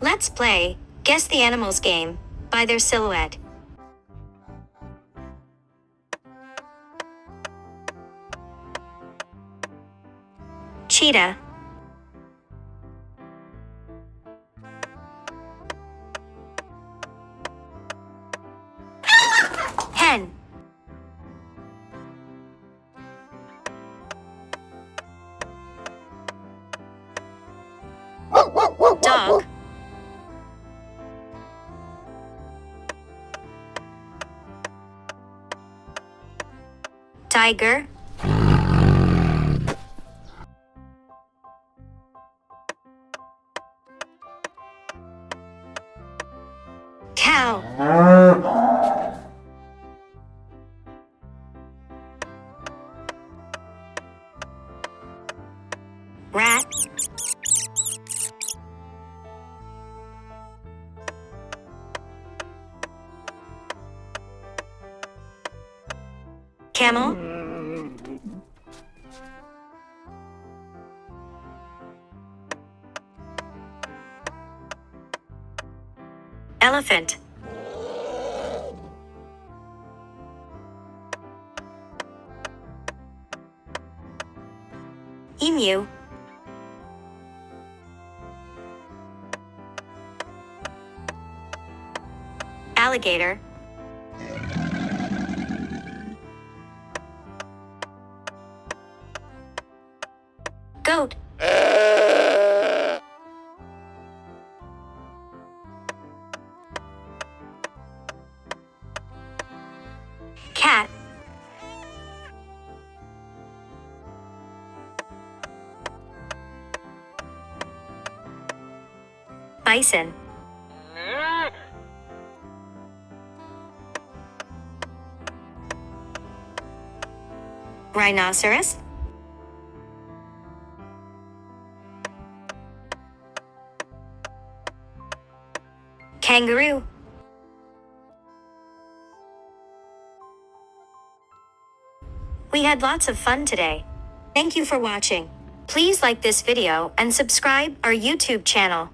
Let's play Guess the Animals game by their silhouette. Cheetah, hen, dog, tiger, cow, rat, camel, elephant, emu, alligator, goat, cat, bison, rhinoceros, kangaroo. We had lots of fun today. Thank you for watching. Please like this video and subscribe our YouTube channel.